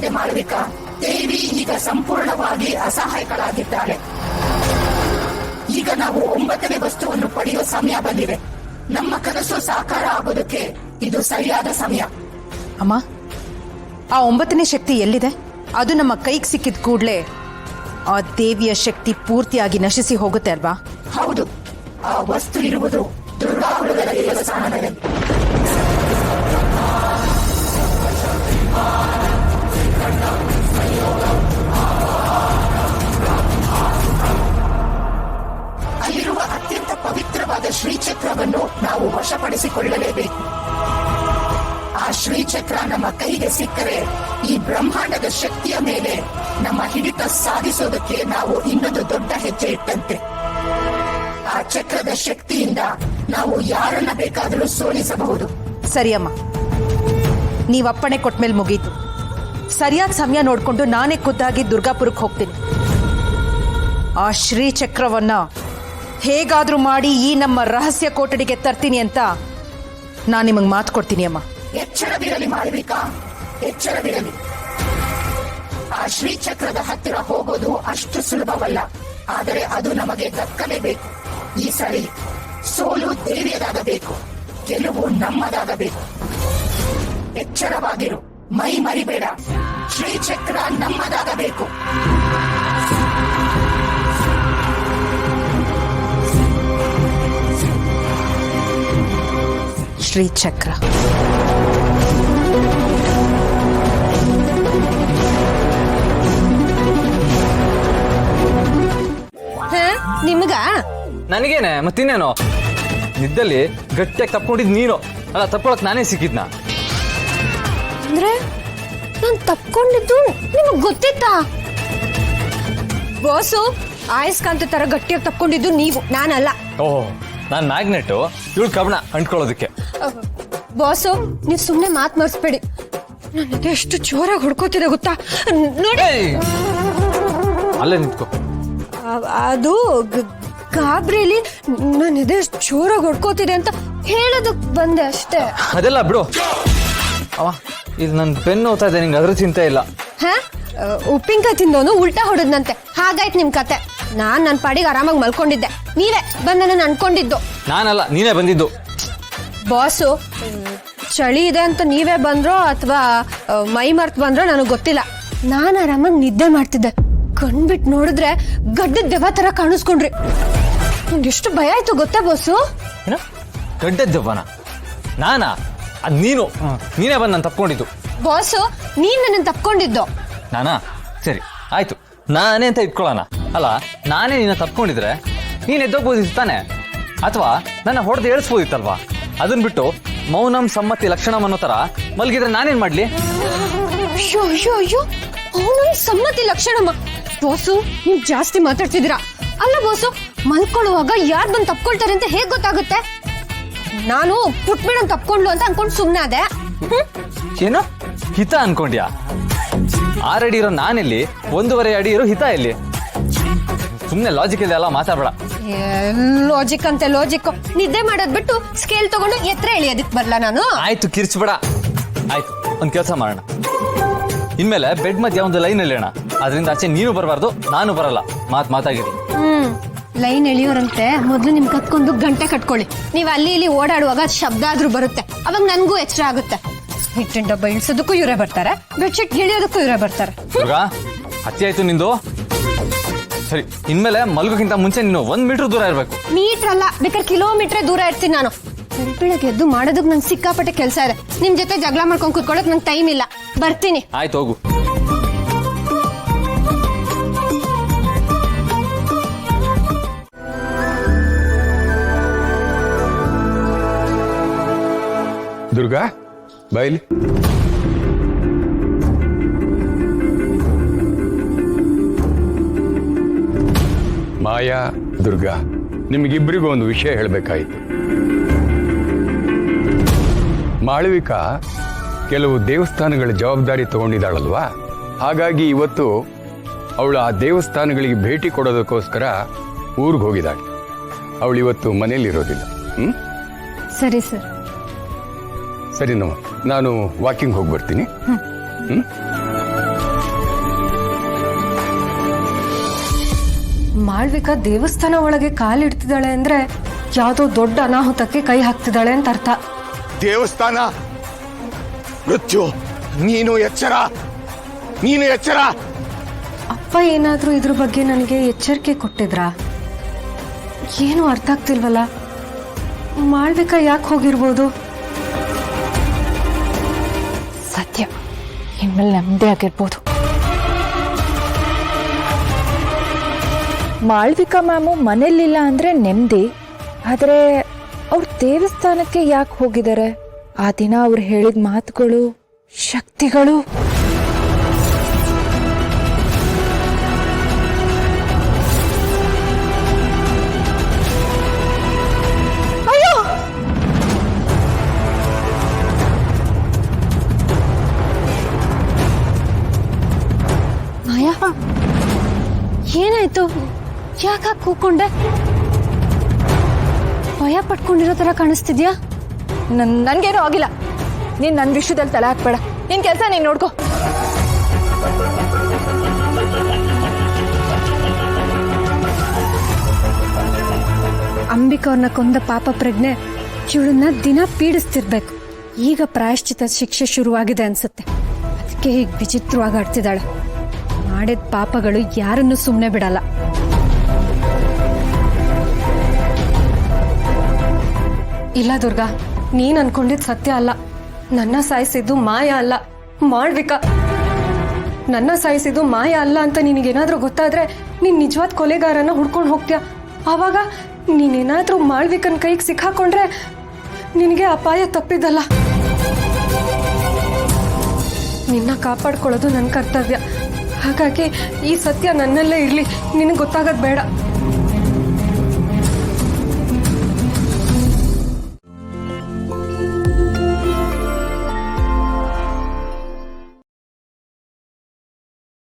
ಏನಾಗಿದೆ ಮಾಳವಿಕಾ, ದೇವಿ ಈಗ ಸಂಪೂರ್ಣವಾಗಿ ಅಸಹಾಯಕಳಾಗಿದ್ದಾಳೆ. ಈಗ ನಾವು 9ನೇ ವಸ್ತುವನ್ನು ಪಡೆಯುವ ಸಮಯ ಬಂದಿದೆ. ನಮ್ಮ ಕನಸು ಸಾಕಾರ ಆಗೋದಕ್ಕೆ ಇದು ಸರಿಯಾದ ಸಮಯ. ಅಮ್ಮ, ಆ 9ನೇ ಶಕ್ತಿ ಎಲ್ಲಿದೆ? ಅದು ನಮ್ಮ ಕೈಗೆ ಸಿಕ್ಕಿದ ಕೂಡಲೇ ಆ ದೇವಿಯ ಶಕ್ತಿ ಪೂರ್ತಿಯಾಗಿ ನಶಿಸಿ ಹೋಗುತ್ತೆ ಅಲ್ವಾ? ಹೌದು, ಆ ವಸ್ತು ಇರುವುದು ದುರ್ಗಾ ಹುಡುಗರ ದೇವಸ್ಥಾನದಲ್ಲಿ. ಅಲ್ಲಿರುವ ಅತ್ಯಂತ ಪವಿತ್ರವಾದ ಶ್ರೀಚಕ್ರವನ್ನು ನಾವು ವಶಪಡಿಸಿಕೊಳ್ಳಲೇಬೇಕು. ಆ ಶ್ರೀಚಕ್ರ ನಮ್ಮ ಕೈಗೆ ಸಿಕ್ಕರೆ ಈ ಬ್ರಹ್ಮಾಂಡದ ಶಕ್ತಿಯ ಮೇಲೆ ನಮ್ಮ ಹಿಡಿತ ಸಾಧಿಸೋದಕ್ಕೆ ನಾವು ಇನ್ನೊಂದು ದೊಡ್ಡ ಹೆಜ್ಜೆ ಇಟ್ಟಂತೆ. ಆ ಚಕ್ರದ ಶಕ್ತಿಯಿಂದ ನಾವು ಯಾರನ್ನ ಬೇಕಾದರೂ ಸೋಲಿಸಬಹುದು. ಸರಿಯಮ್ಮ, ನೀವ್ ಅಪ್ಪಣೆ ಕೊಟ್ಮೇಲೆ ಮುಗೀತು. ಸರಿಯಾದ ಸಮಯ ನೋಡ್ಕೊಂಡು ನಾನೇ ಖುದ್ದಾಗಿ ದುರ್ಗಾಪುರಕ್ಕೆ ಹೋಗ್ತೀನಿ. ಆ ಶ್ರೀಚಕ್ರವನ್ನ ಹೇಗಾದ್ರೂ ಮಾಡಿ ಈ ನಮ್ಮ ರಹಸ್ಯ ಕೊಠಡಿಗೆ ತರ್ತೀನಿ ಅಂತ ನಾನು ನಿಮಗೆ ಮಾತು ಕೊಡ್ತೀನಿ ಅಮ್ಮ. ಎಚ್ಚರವಿರಲಿ ಮಾಳವಿಕಾ, ಎಚ್ಚರವಿರಲಿ. ಆ ಶ್ರೀಚಕ್ರದ ಹತ್ತಿರ ಹೋಗೋದು ಅಷ್ಟು ಸುಲಭವಲ್ಲ, ಆದರೆ ಅದು ನಮಗೆ ದಕ್ಕಲೇಬೇಕು. ಈ ಸರಿ ಸೋಲು ದೇವಿಯದಾಗಬೇಕು, ಗೆಲುವು ನಮ್ಮದಾಗಬೇಕು. ಎಚ್ಚರವಾಗಿರು, ಮೈ ಮರಿಬೇಡ. ಶ್ರೀಚಕ್ರ ನಮ್ಮದಾಗಬೇಕು. ಶ್ರೀಚಕ್ರ ನಿಮ್ಗ? ನನಗೇನೆ ಮತ್ತಿನ್ನೇನು? ನಿದ್ದಲ್ಲಿ ಗಟ್ಟಿಯಾಗಿ ತಪ್ಕೊಂಡಿದ್ ನೀನು ಅಲ್ಲ, ತಪ್ಕೊಳಕ್ ನಾನೇ ಸಿಕ್ಕಿದ್ನ. ಅಂದ್ರೆ ನಾನ್ ತಪ್ಕೊಂಡಿದ್ದು ನಿಮಗ್ ಗೊತ್ತಿತ್ತಾ? ಬಾಸು, ಆಯಸ್ಕಾಂತ ತರ ಗಟ್ಟಿಯಾಗಿ ತಪ್ಕೊಂಡಿದ್ದು ನೀವು, ನಾನಲ್ಲ. ಓಹ್, ನಾನ್ ಮ್ಯಾಗ್ನೆಟ್, ಇವಳು ಕಬ್ಬಣ ಅಂಟ್ಕೊಳ್ಳೋದಕ್ಕೆ. ಬಾಸು, ನೀವ್ ಸುಮ್ನೆ ಮಾತ್ ಮರ್ಸ್ಬೇಡಿ. ನನಗೆ ಎಷ್ಟು ಜೋರಾಗಿ ಹೊಡ್ಕೋತಿದೆ ಗೊತ್ತಾ? ನೋಡಿ, ಅಲ್ಲೇ ನಿಂತ್ಕೋ. ಅದು ಗಾಬ್ರಿಲಿ ನಾನು ಎದೆ ಎಷ್ಟು ಜೋರಾಗಿ ಹೊಡ್ಕೋತಿದೆ ಅಂತ ಹೇಳೋದಕ್ ಬಂದೆ ಅಷ್ಟೇ. ಅದೆಲ್ಲ ಬಿಡು. ಅವ ಇಲ್ಲಿ ನನ್ ಪೆನ್ ಓದ್ತಾ ಇದೆ, ನಿಂಗೆ ಅದ್ರ ಚಿಂತೆ ಇಲ್ಲ. ಹಾ, ಉಪ್ಪಿನಕಾಯಿ ತಿಂದವನು ಉಲ್ಟಾ ಹೊಡೆದ್ನಂತೆ. ಹಾಗಾಯ್ತು ನಿಮ್ ಕತೆ. ನನ್ ಪಾಡಿಗೆ ಆರಾಮಾಗಿ ಮಲ್ಕೊಂಡಿದ್ದೆ, ನೀವೇ ಬಂದ ನನ್ನ ಅನ್ಕೊಂಡಿದ್ದು. ನಾನಲ್ಲ, ನೀನೇ ಬಂದಿದ್ದು. ಬಾಸು, ಚಳಿ ಇದೆ ಅಂತ ನೀವೇ ಬಂದ್ರೋ ಅಥವಾ ಮೈ ಮರ್ತ್ ಬಂದ್ರೋ ನನಗೆ ಗೊತ್ತಿಲ್ಲ. ನಾನ್ ಆರಾಮಾಗಿ ನಿದ್ದೆ ಮಾಡ್ತಿದ್ದೆ. ಕಣ್ಬಿಟ್ಟು ನೋಡಿದ್ರೆ ಗಡ್ಡದ ದೆವ್ವ ತರ ಕಾಣಿಸ್ಕೊಂಡ್ರಿ. ನಂಗೆ ಎಷ್ಟು ಭಯ ಆಯ್ತು ಗೊತ್ತಾ ಬಾಸು? ಏನ ಗಡ್ಡದ ದೆವ್ವನ? ನಾನಾ? ಅದ್ ನೀನೇ ಬಂದು ನಾನು ತಪ್ಕೊಂಡಿದ್ದು. ಬಾಸು, ನೀನ್ ನನ್ನ ತಪ್ಕೊಂಡಿದ್ದು. ನಾನಾ? ಸರಿ ಆಯ್ತು, ನಾನೇ ಅಂತ ಇಟ್ಕೊಳ್ಳೋಣ. ಅಲ್ಲ, ನಾನೇ ನಿನ್ನ ತಪ್ಕೊಂಡಿದ್ರೆ ನೀನ್ ಎದ್ದೋಗ್ಬೋದಿತ್ತು ತಾನೆ, ಅಥವಾ ನನ್ನ ಹೊಡೆದು ಏಳಿಸ್ಬೋದಿತ್ತಲ್ವಾ? ಅದನ್ ಬಿಟ್ಟು ಮೌನಂ ಸಮ್ಮತಿ ಲಕ್ಷಣಂ ಅನ್ನೋ ತರ ಮಲ್ಗಿದ್ರೆ ನಾನೇನ್ ಮಾಡ್ಲಿ? ಅಯ್ಯೋ ಅಯ್ಯೋ ಅಯ್ಯೋ, ಮೌನಂ ಸಮ್ಮತಿ ಲಕ್ಷಣಮ್ಮ. ಬಾಸು, ನೀವ್ ಜಾಸ್ತಿ ಮಾತಾಡ್ತಿದ್ದೀರಾ. ಅಲ್ಲ ಬಾಸು, ಮಲ್ಕೊಳ್ಳುವಾಗ ಯಾರ್ ಬಂದು ತಪ್ಕೊಳ್ತಾರೆ ಅಂತ ಹೇಗ್ ಗೊತ್ತಾಗುತ್ತೆ? ನಾನು ಪುಟ್ ಮೇಡಮ್ ತಪ್ಕೊಂಡ್ಲು ಅಂತ ಅನ್ಕೊಂಡು ಸುಮ್ನೆ ಅದೇ. ಏನು ಹಿತ ಅನ್ಕೊಂಡ್ಯಾ? 6 ಅಡಿ ಇರೋ ನಾನೆಲ್ಲಿ, 1.5 ಅಡಿ ಇರೋ ಹಿತ ಎಲ್ಲಿ? ಸುಮ್ನೆ ಲಾಜಿಕ್ ಇದೆ ಅಲ್ಲ, ಮಾತಾಡ್ಬೇಡ. ಲಾಜಿಕ್ ಅಂತೆ ಲಾಜಿಕ್. ನಿದ್ದೆ ಮಾಡೋದ್ ಬಿಟ್ಟು ಸ್ಕೇಲ್ ತಗೊಂಡು ಎತ್ತರ ಎಳಿಯೋದಕ್ ಬರ್ಲಾ ನಾನು? ಆಯ್ತು, ಕಿರ್ಚ್ಬೇಡ. ಆಯ್ತು, ಒಂದ್ ಕೆಲಸ ಮಾಡೋಣ. ಇನ್ಮೇಲೆ ಬೆಡ್ ಮಧ್ಯೆ ಒಂದು ಲೈನ್ ಎಳೆಯೋಣ. ಅದರಿಂದ ಆಚೆ ನೀನು ಬರಬಾರ್ದು, ನಾನು ಬರಲ್ಲ. ಮಾತಾಗಿರಿ. ಲೈನ್ ಎಳಿಯೋರಂತೆ ಮೊದ್ಲು ನಿಮ್ ಕತ್ಕೊಂಡು ಗಂಟೆ ಕಟ್ಕೊಳ್ಳಿ. ನೀವ್ ಅಲ್ಲಿ ಇಲ್ಲಿ ಓಡಾಡುವಾಗ ಶಬ್ದ ಆದ್ರೂ ಬರುತ್ತೆ, ಅವಾಗ ನನ್ಗೂ ಎಚ್ಚರ ಆಗುತ್ತೆ. ಹಿಟ್ಟಿನ ಡಬ್ಬ ಇಳಿಸೋದಕ್ಕೂ ಇವರೇ ಬರ್ತಾರೆ, ಬೆಡ್ಶೀಟ್ ಇಳಿಯೋದಕ್ಕೂ ಇವರೇ ಬರ್ತಾರೆ. ಹತ್ತಿ ಆಯ್ತು ನಿಂದು. ಸರಿ, ಇನ್ಮೇಲೆ ಮಲ್ಗೋಕ್ಕಿಂತ ಮುಂಚೆ ನೀನು 1 ಮೀಟರ್ ದೂರ ಇರ್ಬೇಕು. ಮೀಟರ್ ಅಲ್ಲ, ಬೇಕಾದ್ರೆ ಕಿಲೋಮೀಟರ್ ದೂರ ಇರ್ತೀನಿ ನಾನು. ಬೆಳಗ್ಗೆ ಎದ್ದು ಮಾಡೋದಕ್ಕೆ ನಂಗೆ ಸಿಕ್ಕಾಪಟ್ಟೆ ಕೆಲಸ ಇದೆ. ನಿಮ್ ಜೊತೆ ಜಗಳ ಮಾಡ್ಕೊಂಡು ಕುತ್ಕೊಳ್ಳೋಕೆ ನಂಗೆ ಟೈಮ್ ಇಲ್ಲ. ಬರ್ತೀನಿ. ಆಯ್ತು, ಹೋಗು. ದುರ್ಗಾ, ಬೈಲಿ. ಮಾಯಾ, ದುರ್ಗಾ, ನಿಮಗಿಬ್ಬರಿಗೂ ಒಂದು ವಿಷಯ ಹೇಳಬೇಕಾಯಿತು. ಮಾಳವಿಕಾ ಕೆಲವು ದೇವಸ್ಥಾನಗಳ ಜವಾಬ್ದಾರಿ ತಗೊಂಡಿದ್ದಾಳಲ್ವಾ, ಹಾಗಾಗಿ ಇವತ್ತು ಅವಳು ಆ ದೇವಸ್ಥಾನಗಳಿಗೆ ಭೇಟಿ ಕೊಡೋದಕ್ಕೋಸ್ಕರ ಊರಿಗೆ ಹೋಗಿದ್ದಾಳೆ. ಅವಳು ಇವತ್ತು ಮನೆಯಲ್ಲಿರೋದಿಲ್ಲ. ಸರಿ ಸರ್. ಸರಿ, ನಾನು ವಾಕಿಂಗ್ ಹೋಗಿ ಬರ್ತೀನಿ. ಮಾಳ್ವಿಕಾ ದೇವಸ್ಥಾನ ಒಳಗೆ ಕಾಲಿಡ್ತಿದ್ದಾಳೆ ಅಂದ್ರೆ ಯಾವುದೋ ದೊಡ್ಡ ಅನಾಹುತಕ್ಕೆ ಕೈ ಹಾಕ್ತಿದ್ದಾಳೆ ಅಂತ ಅರ್ಥ. ದೇವಸ್ಥಾನ, ಮೃತ್ಯು, ನೀನು ಎಚ್ಚರ. ಅಪ್ಪ ಏನಾದ್ರೂ ಇದ್ರ ಬಗ್ಗೆ ನನಗೆ ಎಚ್ಚರಿಕೆ ಕೊಟ್ಟಿದ್ರಾ? ಏನು ಅರ್ಥ ಆಗ್ತಿಲ್ವಲ್ಲ. ಮಾಳ್ವಿಕಾ ಯಾಕೆ ಹೋಗಿರ್ಬೋದು? ಸತ್ಯ, ಇನ್ಮೇಲೆ ನೆಮ್ಮದಿ ಆಗಿರ್ಬೋದು. ಮಾಳ್ವಿಕಾ ಮ್ಯಾಮು ಮನೇಲಿಲ್ಲ ಅಂದ್ರೆ ನೆಮ್ಮದಿ. ಆದರೆ ಅವ್ರು ದೇವಸ್ಥಾನಕ್ಕೆ ಯಾಕೆ ಹೋಗಿದ್ದಾರೆ? ಆ ದಿನ ಅವ್ರು ಹೇಳಿದ ಮಾತುಗಳು, ಶಕ್ತಿಗಳು. ಅಯ್ಯೋ, ಮಾಯಾ, ಏನಾಯ್ತು? ಯಾಕೆ ಕೂಕೊಂಡೆ? ಭಯ ಪಟ್ಕೊಂಡಿರೋ ತರ ಕಾಣಿಸ್ತಿದ್ಯಾ? ನನ್ಗೇನೂ ಆಗಿಲ್ಲ. ನೀನ್ ನನ್ನ ವಿಷಯದಲ್ಲಿ ತಲೆ ಹಾಕ್ಬೇಡ. ನಿನ್ ಕೆಲಸ ನೀನ್ ನೋಡ್ಕೋ. ಅಂಬಿಕಾ ಅವ್ರನ್ನ ಕೊಂದ ಪಾಪ ಪ್ರಜ್ಞೆ ಇವಳನ್ನ ದಿನ ಪೀಡಿಸ್ತಿರ್ಬೇಕು. ಈಗ ಪ್ರಾಯಶ್ಚಿತ ಶಿಕ್ಷೆ ಶುರುವಾಗಿದೆ ಅನ್ಸುತ್ತೆ. ಅದಕ್ಕೆ ಹೀಗೆ ವಿಚಿತ್ರವಾಗಿ ಆಡ್ತಿದ್ದಾಳೆ. ಮಾಡಿದ ಪಾಪಗಳು ಯಾರನ್ನು ಸುಮ್ಮನೆ ಬಿಡಲ್ಲ. ಇಲ್ಲ ದುರ್ಗಾ, ನೀನ್ ಅನ್ಕೊಂಡಿದ್ ಸತ್ಯ ಅಲ್ಲ. ನನ್ನ ಸಾಯಿಸಿದ್ದು ಮಾಯ ಅಲ್ಲ, ಮಾಳ್ವಿಕಾ. ನನ್ನ ಸಾಯಿಸಿದ್ದು ಮಾಯ ಅಲ್ಲ ಅಂತ ನಿನಗೇನಾದ್ರೂ ಗೊತ್ತಾದ್ರೆ ನೀನ್ ನಿಜವಾದ ಕೊಲೆಗಾರನ ಹುಡ್ಕೊಂಡು ಹೋಗ್ತೀಯ. ಆವಾಗ ನೀನೇನಾದ್ರೂ ಮಾಳ್ವಿಕನ್ ಕೈಗೆ ಸಿಕ್ಕಾಕೊಂಡ್ರೆ ನಿನಗೆ ಅಪಾಯ ತಪ್ಪಿದ್ದಲ್ಲ. ನಿನ್ನ ಕಾಪಾಡ್ಕೊಳ್ಳೋದು ನನ್ನ ಕರ್ತವ್ಯ. ಹಾಗಾಗಿ ಈ ಸತ್ಯ ನನ್ನಲ್ಲೇ ಇರ್ಲಿ, ನಿನಗೆ ಗೊತ್ತಾಗೋದು ಬೇಡ.